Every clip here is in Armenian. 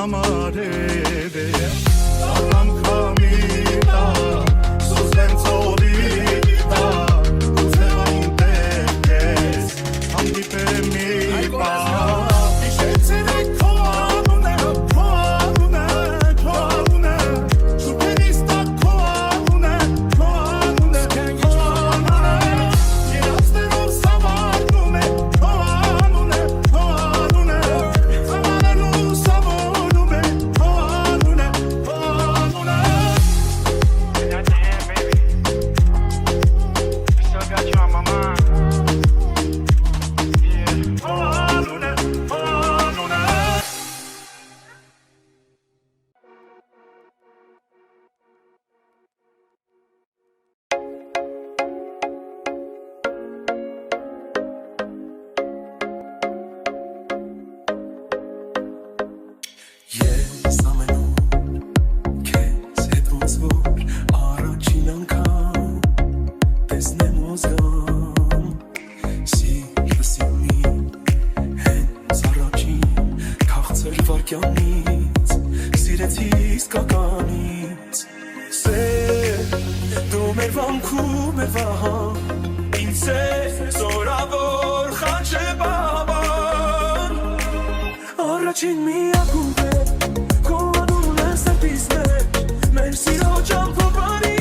amarebe Salam kamita Suslen solita Uzeva interkes Hamdipe mi pa Ishetzere koanune Koanune Koanune Şupenista koanune Koanune Koanune Yirasterov savarnune Koanune Koanune Zamanenu savornume Koanune Koanune Goddamn, baby. I still got you on my mind. Yeah. Koanune Koanune Ես ամենուր քեզ հետ ոնց որ առաջին անգամ տեսնեմ ու զգամ սիրտս իմի հենց առաջին քաղցր վարքյանից սիրեցի իսկականից սեր դու մեր վանքում էր վահան ինձ է զորավոր խաչե բաբան Առաջին միակում է Քո անունն է սրտիս մեջ Մեր սիրո ճամփորդի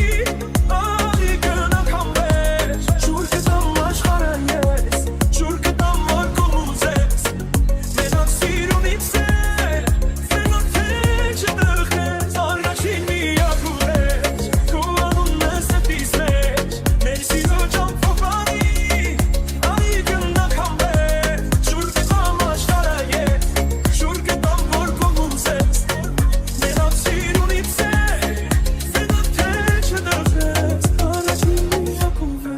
Աղի գնանք անվեր Շուր կտամ աշխարհը ես Շուր կտամ որ կուզես Մենակ սիրունից է Մենակ թե չդխես Առաջին միակում է Քո անունն է սրտիս մեջ Մեր սիրո ճամփորդի Աղի գնանք անվեր Շուր կտամ աշխարհը ես Շուր կտամ որ կուզես Մենակ սիրունից է Մենակ թե չդխես Առաջին միակում է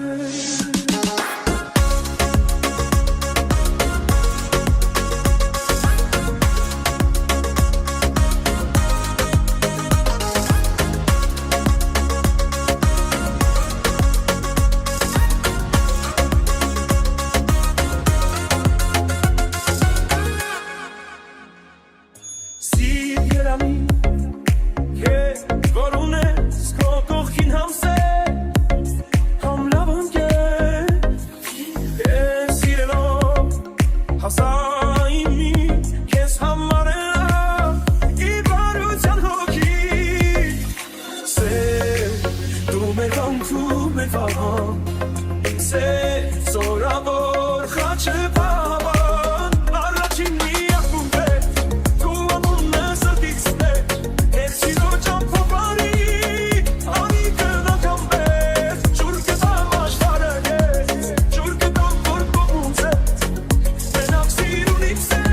Սիր երամի Քեզ որ ունես Քո կողքին համսեր Համ լավ ընկեր Ես սիրելով Հասա իմի Քեզ համար է լավ Ի բարության հոգի Սեր Դու մեր վանքում էր վահան Ինձ է զորավոր խաչը բաբան Առաջին միակում է Քո անունն է սրտիս մեջ Մեր սիրո ճամփորդի Անի գնանք անվեր Շուր կտամ աշխարհը ես Շուր կտամ որ կուզես Մենակ սիրունից է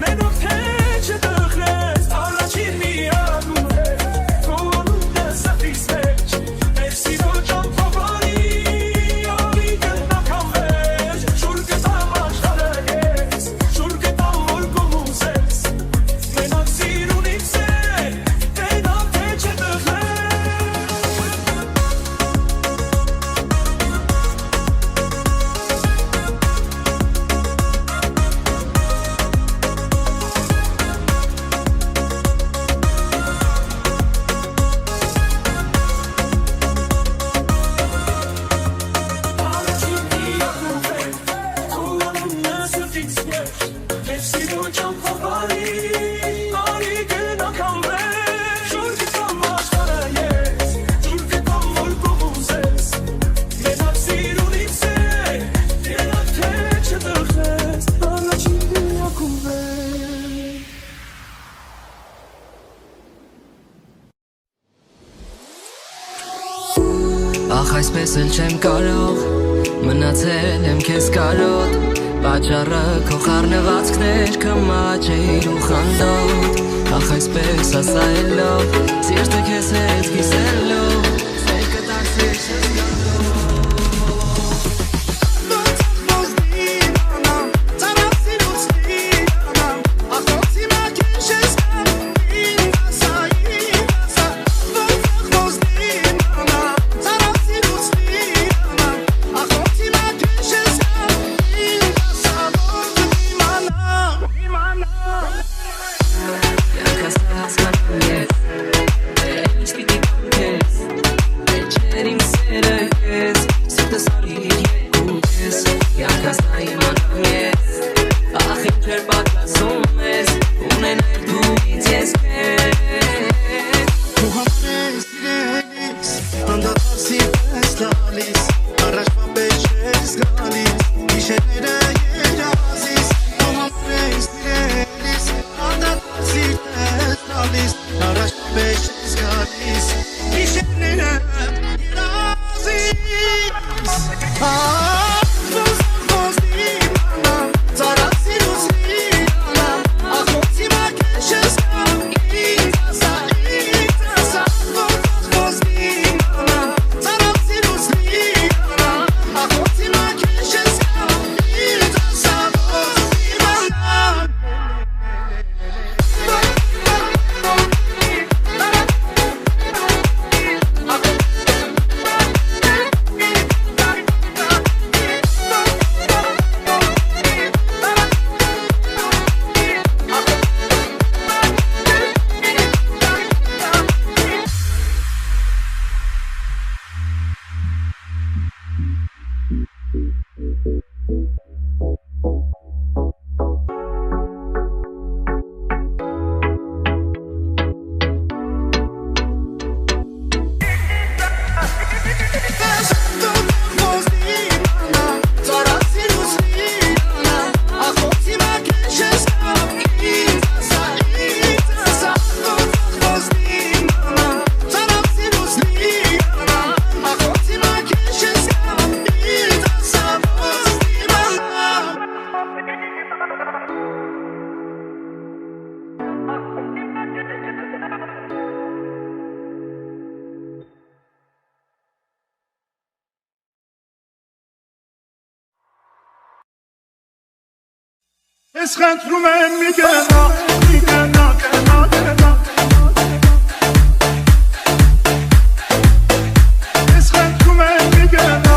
Մենակ թե չդխես Առաջին միակում է Քո անունն է սրտիս մեջ Մեր սիրո ճամփորդի Անի գնանք անվեր Շուր կտամ աշխարհը ես Շուր կտամ որ կուզես Մենակ սիրունից է Մենակ թե չդխես Առաջին միակում է Քո անունն է սրտիս մեջ Մեր սիրո ճամփորդի Արի գնանք անվեր Շուր կտամ աշխարհը ես Շուր կտամ որ կուզես Մենակ սիրունից է Մենակ թե չդխես Առաջին միակում է Ախ այսպես էլ չեմ կարող Մնացել եմ քեզ կարոտ Պատճառը քո խառնվածքներ Կմաճեիր ու խանդոտ Ախ այսպես ասայելով Սիրտը քեզ հետ կիսելով Սերկը տաքսեր շզգալով Ես խնդրում եմ մի գնա, գնա Ես խնդրում եմ մի գնա,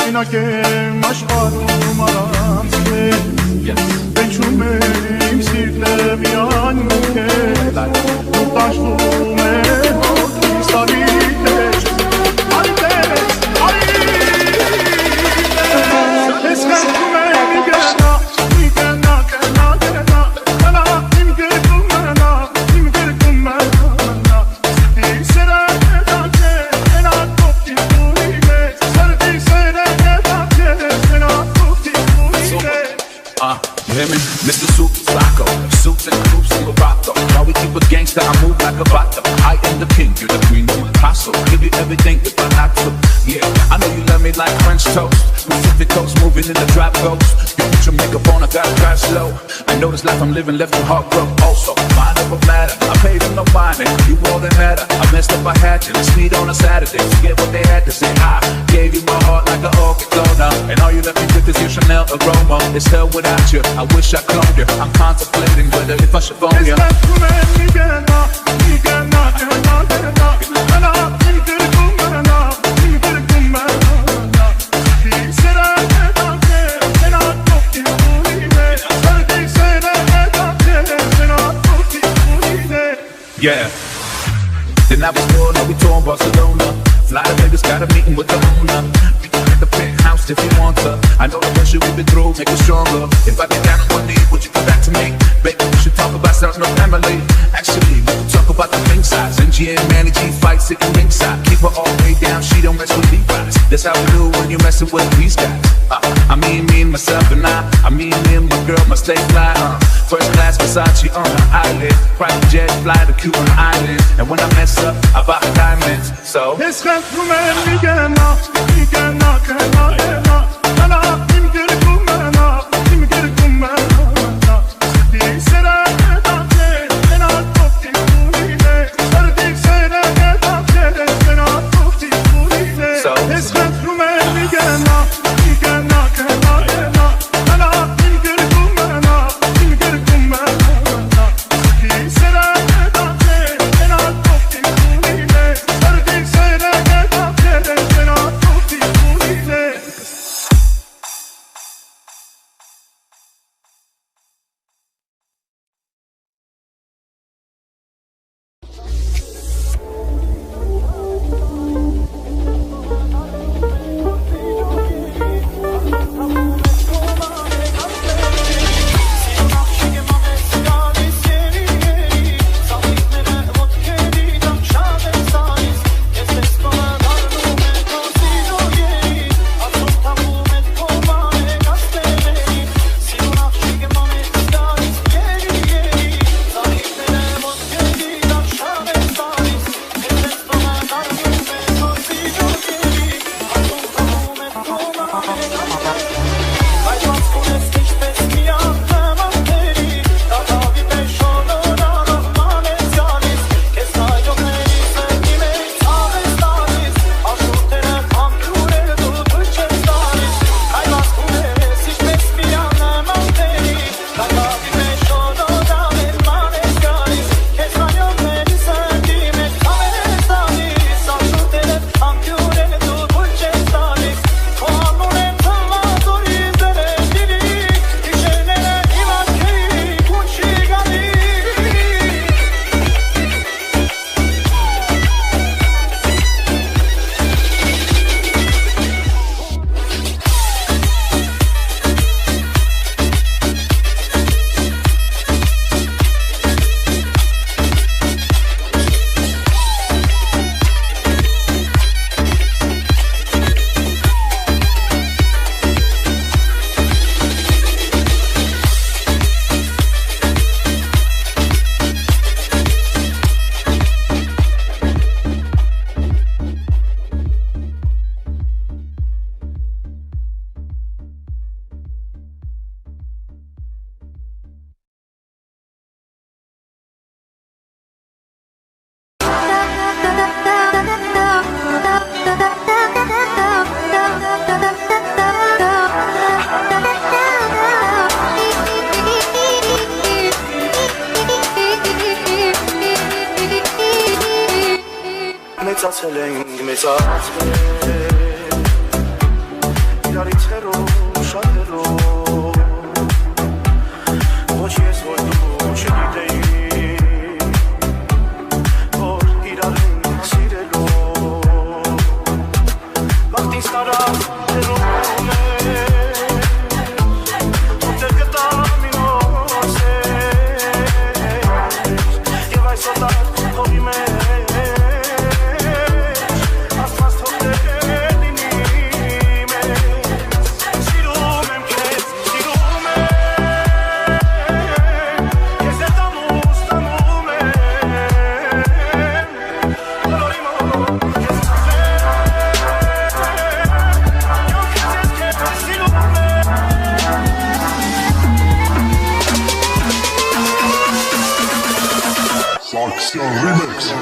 Մենակ եմ աշխարհում առանց քեզ Վեճում եմ իմ սիրտը միայն քեզ Ու տաշվում է հոգիս արի տեզ Արի տեզ, արի տեզ Ես խնդրում եմ մի գնա, Գնա իմ գրկում մնա, Սրտի սերը հետաք է, մենակ կողքին դուրի մեզ Սրտի սերը You hear me? Mr. Super Psycho, suits and groups in Morocco. While we keep a gangster, I move like a vato. I am the king, you're the queen of Picasso. Give you everything if I not to. Yeah, I know you love me like French toast. Pacific coast moving in the drop ghost. You put your makeup on, I gotta drive slow. I know this life I'm living left in heart broke. Also, mind over matter. I paid them no mind, you all that matter. I messed up, I had you. Let's meet on a Saturday. Forget what they had to say. I gave you my heart like an orchid donor. And all you left me with is your Chanel aroma. It's hell without you. I wish I cloned you. I'm contemplating whether if I should phone you. Ես խնդրում եմ մի գնա, Գնա իմ գրկում մնա, Սրտի սերը հետաք է, մենակ կողքին դուրի մեզ Սրտի սերը հետաք է, մենակ կողքին դուրի մեզ Yeah. Then I was born, now we tour in Barcelona. Fly to Vegas, got a meeting with the owner. We can get the penthouse if you want to. I know the pressure we've been through, make it stronger. If I get down on one knee, would you come back to me? Baby, we should talk about ourselves, no family. Actually, we can talk about the ring size. MG and Manny G fight, sitting ringside. Keep her all the way down, she don't mess with Levi's. That's how we do when you messing with these guys. I mean me and myself and I mean me and my girl, my stay fly. First class Versace on the island. Private jet, fly to Cuban island. And when I mess up, I buy diamonds. So Ես խնդրում եմ մի գնա, Գնա իմ գրկում մնա, Սրտի սերը հետաք է, մենակ կողքին դուրի մեզ Սրտի սերը հետաք է, մենակ կողքին դուրի մեզ Ես խնդրում եմ մի գնա, Գնա իմ գրկում մնա, Սրտի սերը հետաք է, մենակ կողքին դուրի մեզ Սրտի սերը հետաք է, մենակ կողքին դուրի մեզ Մնացել ենք մեծացել Իրարից հեռու շատ հեռու Ոչ ես որ դու չգիտեի Որ իրար ենք սիրելու Վաղտից տարավ հեռում է Ոտեր գտամ իմ օրսեր Եվ այս ոտար հողի մեր Sarkisyan Remix